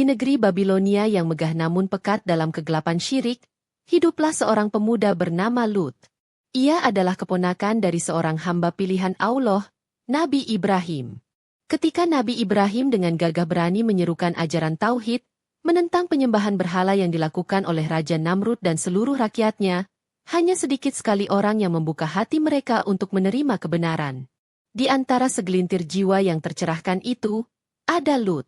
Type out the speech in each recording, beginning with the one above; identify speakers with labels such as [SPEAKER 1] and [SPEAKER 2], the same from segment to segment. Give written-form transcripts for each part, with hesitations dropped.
[SPEAKER 1] Di negeri Babilonia yang megah namun pekat dalam kegelapan syirik, hiduplah seorang pemuda bernama Lut. Ia adalah keponakan dari seorang hamba pilihan Allah, Nabi Ibrahim. Ketika Nabi Ibrahim dengan gagah berani menyerukan ajaran tauhid, menentang penyembahan berhala yang dilakukan oleh Raja Namrud dan seluruh rakyatnya, hanya sedikit sekali orang yang membuka hati mereka untuk menerima kebenaran. Di antara segelintir jiwa yang tercerahkan itu, ada Lut.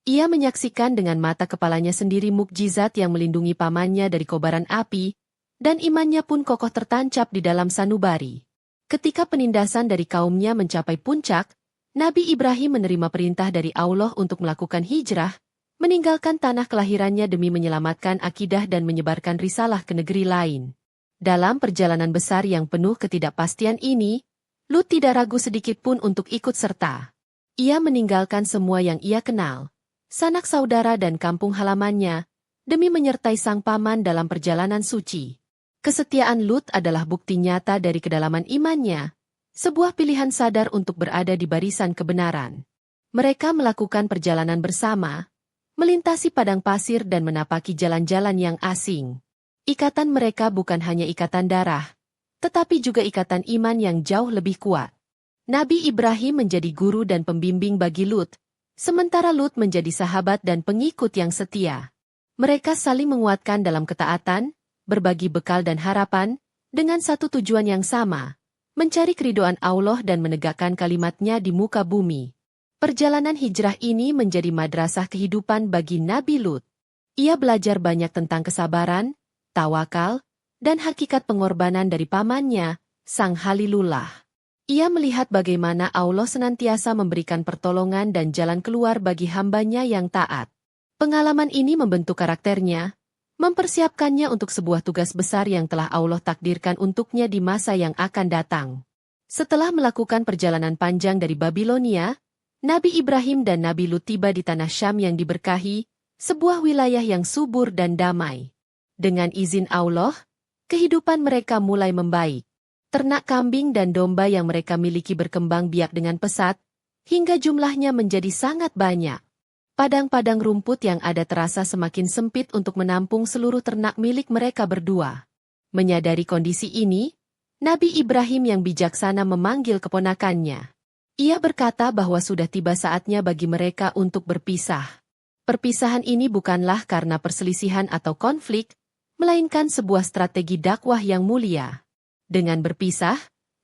[SPEAKER 1] Ia menyaksikan dengan mata kepalanya sendiri mukjizat yang melindungi pamannya dari kobaran api, dan imannya pun kokoh tertancap di dalam sanubari. Ketika penindasan dari kaumnya mencapai puncak, Nabi Ibrahim menerima perintah dari Allah untuk melakukan hijrah, meninggalkan tanah kelahirannya demi menyelamatkan akidah dan menyebarkan risalah ke negeri lain. Dalam perjalanan besar yang penuh ketidakpastian ini, Lut tidak ragu sedikit pun untuk ikut serta. Ia meninggalkan semua yang ia kenal, sanak saudara dan kampung halamannya, demi menyertai sang paman dalam perjalanan suci. Kesetiaan Lut adalah bukti nyata dari kedalaman imannya, sebuah pilihan sadar untuk berada di barisan kebenaran. Mereka melakukan perjalanan bersama, melintasi padang pasir dan menapaki jalan-jalan yang asing. Ikatan mereka bukan hanya ikatan darah, tetapi juga ikatan iman yang jauh lebih kuat. Nabi Ibrahim menjadi guru dan pembimbing bagi Lut, sementara Lut menjadi sahabat dan pengikut yang setia. Mereka saling menguatkan dalam ketaatan, berbagi bekal dan harapan, dengan satu tujuan yang sama, mencari keridhaan Allah dan menegakkan kalimat-Nya di muka bumi. Perjalanan hijrah ini menjadi madrasah kehidupan bagi Nabi Lut. Ia belajar banyak tentang kesabaran, tawakal, dan hakikat pengorbanan dari pamannya, Sang Halilullah. Ia melihat bagaimana Allah senantiasa memberikan pertolongan dan jalan keluar bagi hambanya yang taat. Pengalaman ini membentuk karakternya, mempersiapkannya untuk sebuah tugas besar yang telah Allah takdirkan untuknya di masa yang akan datang. Setelah melakukan perjalanan panjang dari Babilonia, Nabi Ibrahim dan Nabi Lut tiba di tanah Syam yang diberkahi, sebuah wilayah yang subur dan damai. Dengan izin Allah, kehidupan mereka mulai membaik. Ternak kambing dan domba yang mereka miliki berkembang biak dengan pesat, hingga jumlahnya menjadi sangat banyak. Padang-padang rumput yang ada terasa semakin sempit untuk menampung seluruh ternak milik mereka berdua. Menyadari kondisi ini, Nabi Ibrahim yang bijaksana memanggil keponakannya. Ia berkata bahwa sudah tiba saatnya bagi mereka untuk berpisah. Perpisahan ini bukanlah karena perselisihan atau konflik, melainkan sebuah strategi dakwah yang mulia. Dengan berpisah,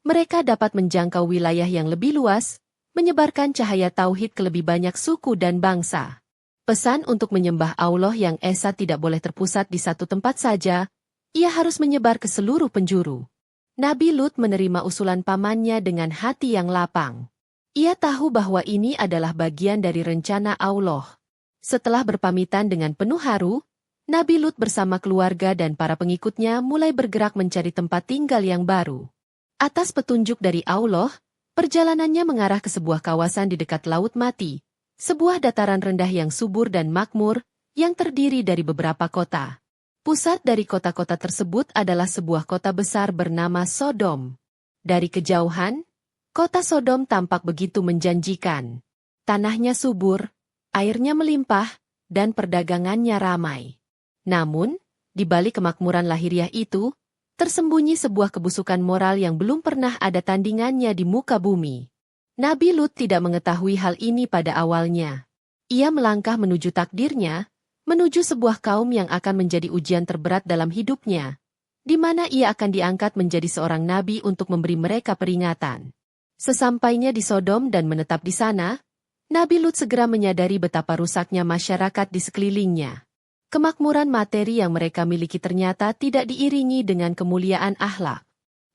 [SPEAKER 1] mereka dapat menjangkau wilayah yang lebih luas, menyebarkan cahaya tauhid ke lebih banyak suku dan bangsa. Pesan untuk menyembah Allah yang esa tidak boleh terpusat di satu tempat saja, ia harus menyebar ke seluruh penjuru. Nabi Lut menerima usulan pamannya dengan hati yang lapang. Ia tahu bahwa ini adalah bagian dari rencana Allah. Setelah berpamitan dengan penuh haru, Nabi Lut bersama keluarga dan para pengikutnya mulai bergerak mencari tempat tinggal yang baru. Atas petunjuk dari Allah, perjalanannya mengarah ke sebuah kawasan di dekat Laut Mati, sebuah dataran rendah yang subur dan makmur, yang terdiri dari beberapa kota. Pusat dari kota-kota tersebut adalah sebuah kota besar bernama Sodom. Dari kejauhan, kota Sodom tampak begitu menjanjikan. Tanahnya subur, airnya melimpah, dan perdagangannya ramai. Namun, di balik kemakmuran lahiriah itu, tersembunyi sebuah kebusukan moral yang belum pernah ada tandingannya di muka bumi. Nabi Lut tidak mengetahui hal ini pada awalnya. Ia melangkah menuju takdirnya, menuju sebuah kaum yang akan menjadi ujian terberat dalam hidupnya, di mana ia akan diangkat menjadi seorang nabi untuk memberi mereka peringatan. Sesampainya di Sodom dan menetap di sana, Nabi Lut segera menyadari betapa rusaknya masyarakat di sekelilingnya. Kemakmuran materi yang mereka miliki ternyata tidak diiringi dengan kemuliaan akhlak.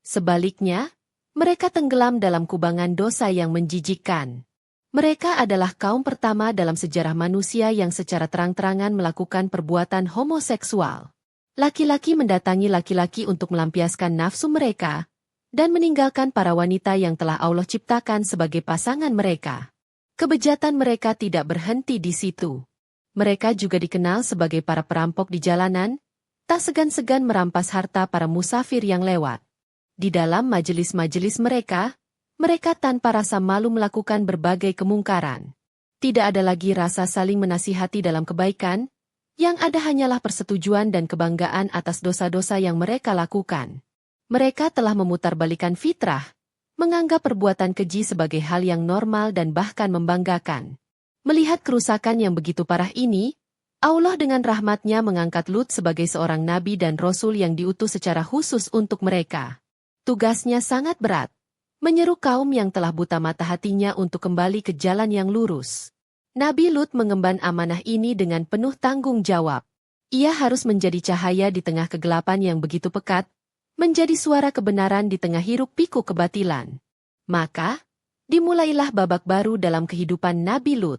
[SPEAKER 1] Sebaliknya, mereka tenggelam dalam kubangan dosa yang menjijikkan. Mereka adalah kaum pertama dalam sejarah manusia yang secara terang-terangan melakukan perbuatan homoseksual. Laki-laki mendatangi laki-laki untuk melampiaskan nafsu mereka, dan meninggalkan para wanita yang telah Allah ciptakan sebagai pasangan mereka. Kebejatan mereka tidak berhenti di situ. Mereka juga dikenal sebagai para perampok di jalanan, tak segan-segan merampas harta para musafir yang lewat. Di dalam majelis-majelis mereka, mereka tanpa rasa malu melakukan berbagai kemungkaran. Tidak ada lagi rasa saling menasihati dalam kebaikan, yang ada hanyalah persetujuan dan kebanggaan atas dosa-dosa yang mereka lakukan. Mereka telah memutarbalikkan fitrah, menganggap perbuatan keji sebagai hal yang normal dan bahkan membanggakan. Melihat kerusakan yang begitu parah ini, Allah dengan rahmat-Nya mengangkat Lut sebagai seorang nabi dan rasul yang diutus secara khusus untuk mereka. Tugasnya sangat berat, menyeru kaum yang telah buta mata hatinya untuk kembali ke jalan yang lurus. Nabi Lut mengemban amanah ini dengan penuh tanggung jawab. Ia harus menjadi cahaya di tengah kegelapan yang begitu pekat, menjadi suara kebenaran di tengah hiruk-pikuk kebatilan. Maka, dimulailah babak baru dalam kehidupan Nabi Lut.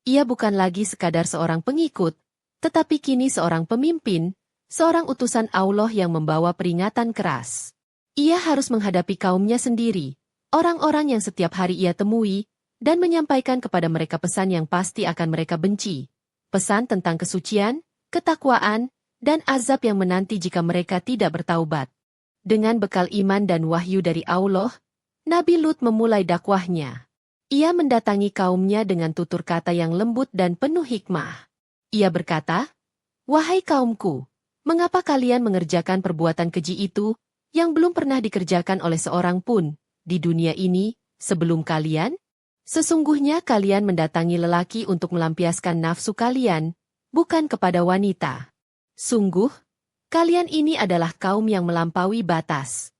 [SPEAKER 1] Ia bukan lagi sekadar seorang pengikut, tetapi kini seorang pemimpin, seorang utusan Allah yang membawa peringatan keras. Ia harus menghadapi kaumnya sendiri, orang-orang yang setiap hari ia temui, dan menyampaikan kepada mereka pesan yang pasti akan mereka benci. Pesan tentang kesucian, ketakwaan, dan azab yang menanti jika mereka tidak bertaubat. Dengan bekal iman dan wahyu dari Allah, Nabi Lut memulai dakwahnya. Ia mendatangi kaumnya dengan tutur kata yang lembut dan penuh hikmah. Ia berkata, "Wahai kaumku, mengapa kalian mengerjakan perbuatan keji itu, yang belum pernah dikerjakan oleh seorang pun, di dunia ini, sebelum kalian? Sesungguhnya kalian mendatangi lelaki untuk melampiaskan nafsu kalian, bukan kepada wanita. Sungguh, kalian ini adalah kaum yang melampaui batas."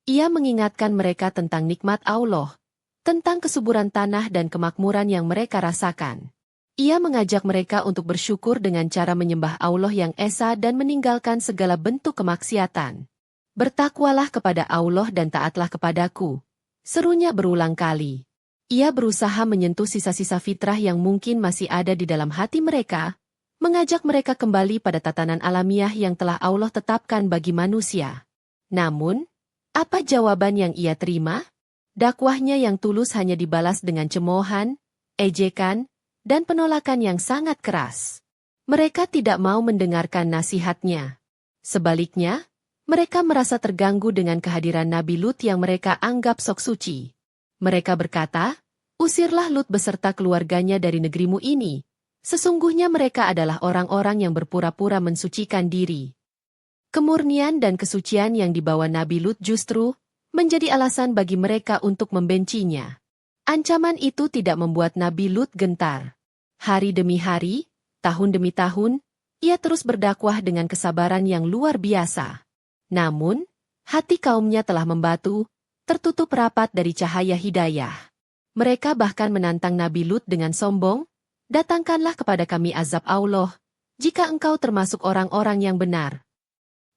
[SPEAKER 1] Ia mengingatkan mereka tentang nikmat Allah, tentang kesuburan tanah dan kemakmuran yang mereka rasakan. Ia mengajak mereka untuk bersyukur dengan cara menyembah Allah yang esa dan meninggalkan segala bentuk kemaksiatan. "Bertakwalah kepada Allah dan taatlah kepadaku," serunya berulang kali. Ia berusaha menyentuh sisa-sisa fitrah yang mungkin masih ada di dalam hati mereka, mengajak mereka kembali pada tatanan alamiah yang telah Allah tetapkan bagi manusia. Namun, apa jawaban yang ia terima? Dakwahnya yang tulus hanya dibalas dengan cemoohan, ejekan, dan penolakan yang sangat keras. Mereka tidak mau mendengarkan nasihatnya. Sebaliknya, mereka merasa terganggu dengan kehadiran Nabi Lut yang mereka anggap sok suci. Mereka berkata, "Usirlah Lut beserta keluarganya dari negerimu ini. Sesungguhnya mereka adalah orang-orang yang berpura-pura mensucikan diri." Kemurnian dan kesucian yang dibawa Nabi Lut justru menjadi alasan bagi mereka untuk membencinya. Ancaman itu tidak membuat Nabi Lut gentar. Hari demi hari, tahun demi tahun, ia terus berdakwah dengan kesabaran yang luar biasa. Namun, hati kaumnya telah membatu, tertutup rapat dari cahaya hidayah. Mereka bahkan menantang Nabi Lut dengan sombong, "Datangkanlah kepada kami azab Allah, jika engkau termasuk orang-orang yang benar."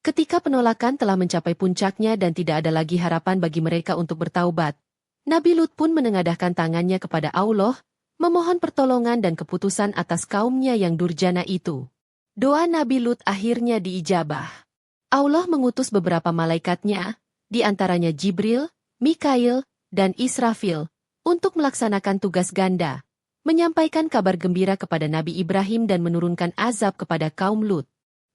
[SPEAKER 1] Ketika penolakan telah mencapai puncaknya dan tidak ada lagi harapan bagi mereka untuk bertaubat, Nabi Lut pun menengadahkan tangannya kepada Allah, memohon pertolongan dan keputusan atas kaumnya yang durjana itu. Doa Nabi Lut akhirnya diijabah. Allah mengutus beberapa malaikatnya, di antaranya Jibril, Mikail, dan Israfil, untuk melaksanakan tugas ganda, menyampaikan kabar gembira kepada Nabi Ibrahim dan menurunkan azab kepada kaum Lut.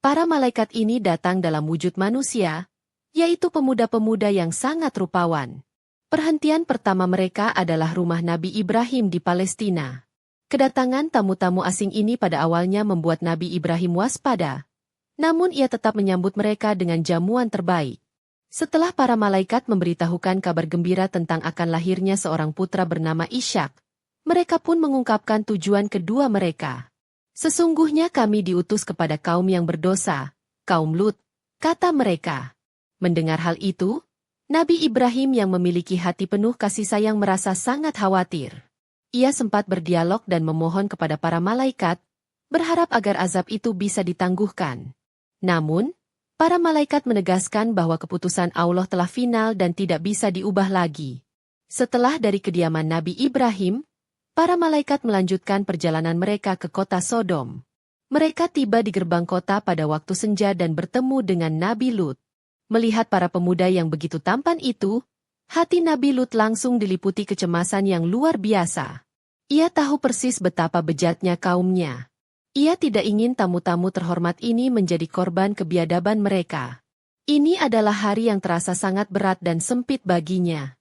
[SPEAKER 1] Para malaikat ini datang dalam wujud manusia, yaitu pemuda-pemuda yang sangat rupawan. Perhentian pertama mereka adalah rumah Nabi Ibrahim di Palestina. Kedatangan tamu-tamu asing ini pada awalnya membuat Nabi Ibrahim waspada, namun ia tetap menyambut mereka dengan jamuan terbaik. Setelah para malaikat memberitahukan kabar gembira tentang akan lahirnya seorang putra bernama Ishak, mereka pun mengungkapkan tujuan kedua mereka. "Sesungguhnya kami diutus kepada kaum yang berdosa, kaum Lut," kata mereka. Mendengar hal itu, Nabi Ibrahim yang memiliki hati penuh kasih sayang merasa sangat khawatir. Ia sempat berdialog dan memohon kepada para malaikat, berharap agar azab itu bisa ditangguhkan. Namun, para malaikat menegaskan bahwa keputusan Allah telah final dan tidak bisa diubah lagi. Setelah dari kediaman Nabi Ibrahim, para malaikat melanjutkan perjalanan mereka ke kota Sodom. Mereka tiba di gerbang kota pada waktu senja dan bertemu dengan Nabi Lut. Melihat para pemuda yang begitu tampan itu, hati Nabi Lut langsung diliputi kecemasan yang luar biasa. Ia tahu persis betapa bejatnya kaumnya. Ia tidak ingin tamu-tamu terhormat ini menjadi korban kebiadaban mereka. Ini adalah hari yang terasa sangat berat dan sempit baginya.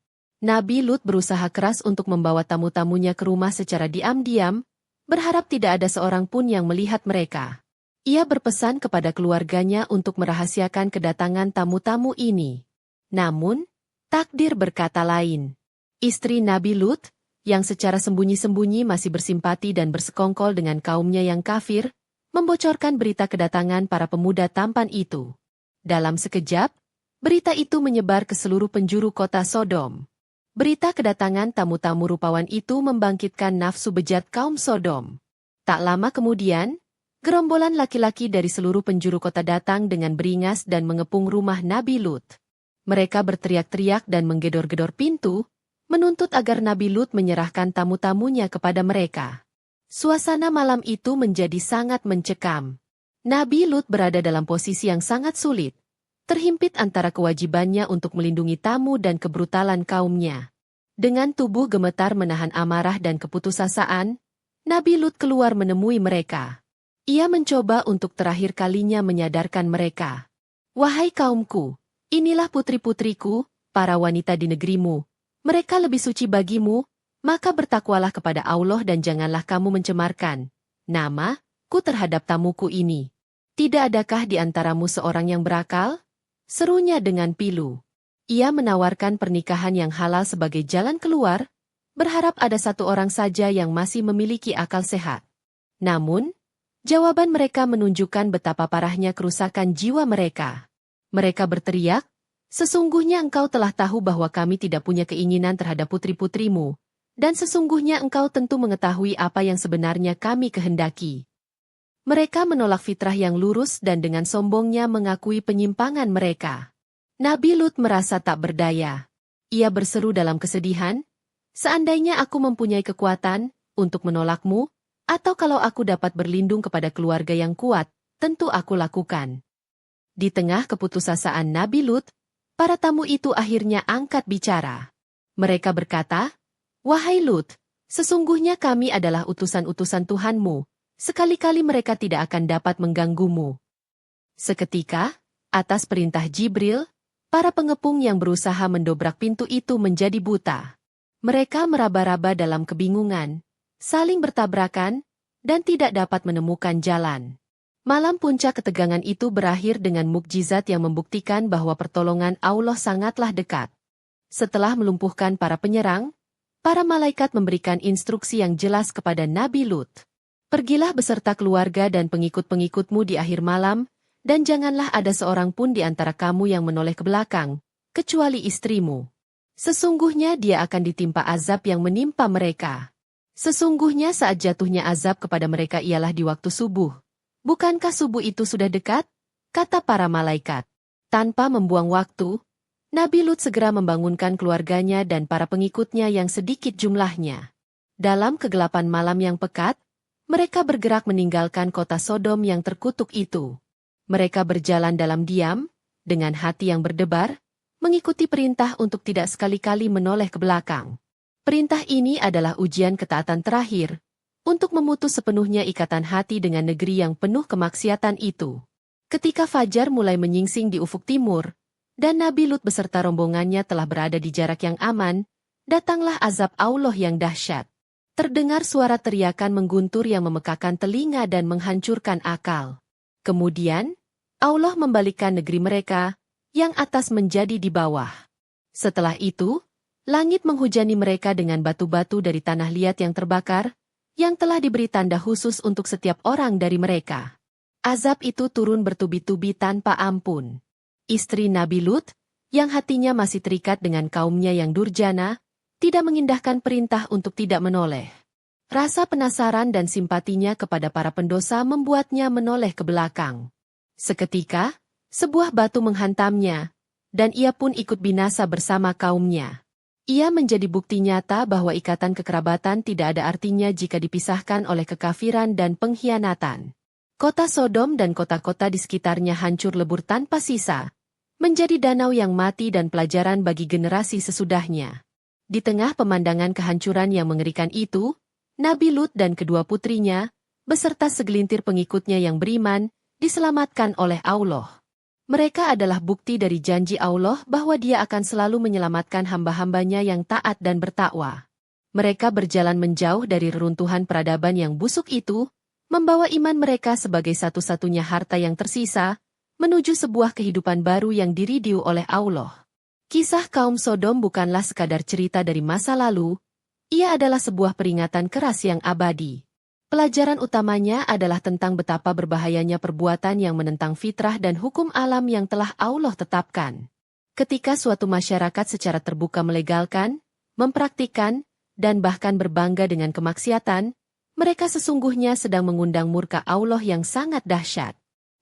[SPEAKER 1] Nabi Lut berusaha keras untuk membawa tamu-tamunya ke rumah secara diam-diam, berharap tidak ada seorang pun yang melihat mereka. Ia berpesan kepada keluarganya untuk merahasiakan kedatangan tamu-tamu ini. Namun, takdir berkata lain. Istri Nabi Lut, yang secara sembunyi-sembunyi masih bersimpati dan bersekongkol dengan kaumnya yang kafir, membocorkan berita kedatangan para pemuda tampan itu. Dalam sekejap, berita itu menyebar ke seluruh penjuru kota Sodom. Berita kedatangan tamu-tamu rupawan itu membangkitkan nafsu bejat kaum Sodom. Tak lama kemudian, gerombolan laki-laki dari seluruh penjuru kota datang dengan beringas dan mengepung rumah Nabi Lut. Mereka berteriak-teriak dan menggedor-gedor pintu, menuntut agar Nabi Lut menyerahkan tamu-tamunya kepada mereka. Suasana malam itu menjadi sangat mencekam. Nabi Lut berada dalam posisi yang sangat sulit, terhimpit antara kewajibannya untuk melindungi tamu dan kebrutalan kaumnya. Dengan tubuh gemetar menahan amarah dan keputusasaan, Nabi Lut keluar menemui mereka. Ia mencoba untuk terakhir kalinya menyadarkan mereka. Wahai kaumku, inilah putri-putriku, para wanita di negerimu. Mereka lebih suci bagimu, maka bertakwalah kepada Allah dan janganlah kamu mencemarkan nama-Ku terhadap tamuku ini. Tidak adakah di antaramu seorang yang berakal? Serunya dengan pilu. Ia menawarkan pernikahan yang halal sebagai jalan keluar, berharap ada satu orang saja yang masih memiliki akal sehat. Namun, jawaban mereka menunjukkan betapa parahnya kerusakan jiwa mereka. Mereka berteriak, "Sesungguhnya engkau telah tahu bahwa kami tidak punya keinginan terhadap putri-putrimu, dan sesungguhnya engkau tentu mengetahui apa yang sebenarnya kami kehendaki." Mereka menolak fitrah yang lurus dan dengan sombongnya mengakui penyimpangan mereka. Nabi Lut merasa tak berdaya. Ia berseru dalam kesedihan, "Seandainya aku mempunyai kekuatan untuk menolakmu, atau kalau aku dapat berlindung kepada keluarga yang kuat, tentu aku lakukan." Di tengah keputusasaan Nabi Lut, para tamu itu akhirnya angkat bicara. Mereka berkata, "Wahai Lut, sesungguhnya kami adalah utusan-utusan Tuhanmu, sekali-kali mereka tidak akan dapat mengganggumu." Seketika, atas perintah Jibril, para pengepung yang berusaha mendobrak pintu itu menjadi buta. Mereka meraba-raba dalam kebingungan, saling bertabrakan, dan tidak dapat menemukan jalan. Malam puncak ketegangan itu berakhir dengan mukjizat yang membuktikan bahwa pertolongan Allah sangatlah dekat. Setelah melumpuhkan para penyerang, para malaikat memberikan instruksi yang jelas kepada Nabi Lut. "Pergilah beserta keluarga dan pengikut-pengikutmu di akhir malam, dan janganlah ada seorang pun di antara kamu yang menoleh ke belakang, kecuali istrimu. Sesungguhnya dia akan ditimpa azab yang menimpa mereka. Sesungguhnya saat jatuhnya azab kepada mereka ialah di waktu subuh. Bukankah subuh itu sudah dekat?" kata para malaikat. Tanpa membuang waktu, Nabi Lut segera membangunkan keluarganya dan para pengikutnya yang sedikit jumlahnya. Dalam kegelapan malam yang pekat, mereka bergerak meninggalkan kota Sodom yang terkutuk itu. Mereka berjalan dalam diam, dengan hati yang berdebar, mengikuti perintah untuk tidak sekali-kali menoleh ke belakang. Perintah ini adalah ujian ketaatan terakhir, untuk memutus sepenuhnya ikatan hati dengan negeri yang penuh kemaksiatan itu. Ketika fajar mulai menyingsing di ufuk timur, dan Nabi Lut beserta rombongannya telah berada di jarak yang aman, datanglah azab Allah yang dahsyat. Terdengar suara teriakan mengguntur yang memekakan telinga dan menghancurkan akal. Kemudian, Allah membalikkan negeri mereka, yang atas menjadi di bawah. Setelah itu, langit menghujani mereka dengan batu-batu dari tanah liat yang terbakar, yang telah diberi tanda khusus untuk setiap orang dari mereka. Azab itu turun bertubi-tubi tanpa ampun. Istri Nabi Lut, yang hatinya masih terikat dengan kaumnya yang durjana, tidak mengindahkan perintah untuk tidak menoleh. Rasa penasaran dan simpatinya kepada para pendosa membuatnya menoleh ke belakang. Seketika, sebuah batu menghantamnya, dan ia pun ikut binasa bersama kaumnya. Ia menjadi bukti nyata bahwa ikatan kekerabatan tidak ada artinya jika dipisahkan oleh kekafiran dan pengkhianatan. Kota Sodom dan kota-kota di sekitarnya hancur lebur tanpa sisa, menjadi danau yang mati dan pelajaran bagi generasi sesudahnya. Di tengah pemandangan kehancuran yang mengerikan itu, Nabi Lut dan kedua putrinya, beserta segelintir pengikutnya yang beriman, diselamatkan oleh Allah. Mereka adalah bukti dari janji Allah bahwa Dia akan selalu menyelamatkan hamba-hambanya yang taat dan bertakwa. Mereka berjalan menjauh dari reruntuhan peradaban yang busuk itu, membawa iman mereka sebagai satu-satunya harta yang tersisa, menuju sebuah kehidupan baru yang diridiu oleh Allah. Kisah kaum Sodom bukanlah sekadar cerita dari masa lalu, ia adalah sebuah peringatan keras yang abadi. Pelajaran utamanya adalah tentang betapa berbahayanya perbuatan yang menentang fitrah dan hukum alam yang telah Allah tetapkan. Ketika suatu masyarakat secara terbuka melegalkan, mempraktikkan, dan bahkan berbangga dengan kemaksiatan, mereka sesungguhnya sedang mengundang murka Allah yang sangat dahsyat.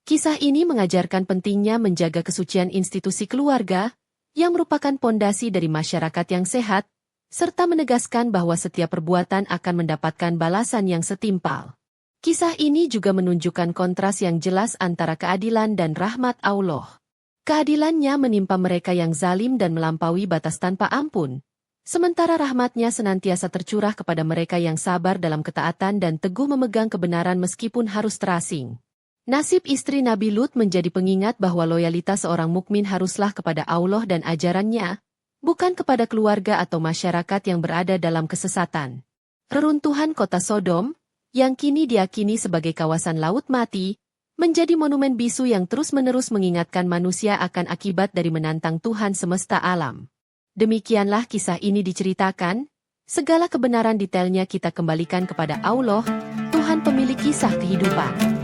[SPEAKER 1] Kisah ini mengajarkan pentingnya menjaga kesucian institusi keluarga, yang merupakan pondasi dari masyarakat yang sehat, serta menegaskan bahwa setiap perbuatan akan mendapatkan balasan yang setimpal. Kisah ini juga menunjukkan kontras yang jelas antara keadilan dan rahmat Allah. Keadilannya menimpa mereka yang zalim dan melampaui batas tanpa ampun, sementara rahmatnya senantiasa tercurah kepada mereka yang sabar dalam ketaatan dan teguh memegang kebenaran meskipun harus terasing. Nasib istri Nabi Lut menjadi pengingat bahwa loyalitas seorang mukmin haruslah kepada Allah dan ajarannya, bukan kepada keluarga atau masyarakat yang berada dalam kesesatan. Reruntuhan kota Sodom, yang kini diyakini sebagai kawasan laut mati, menjadi monumen bisu yang terus-menerus mengingatkan manusia akan akibat dari menantang Tuhan semesta alam. Demikianlah kisah ini diceritakan, segala kebenaran detailnya kita kembalikan kepada Allah, Tuhan pemilik kisah kehidupan.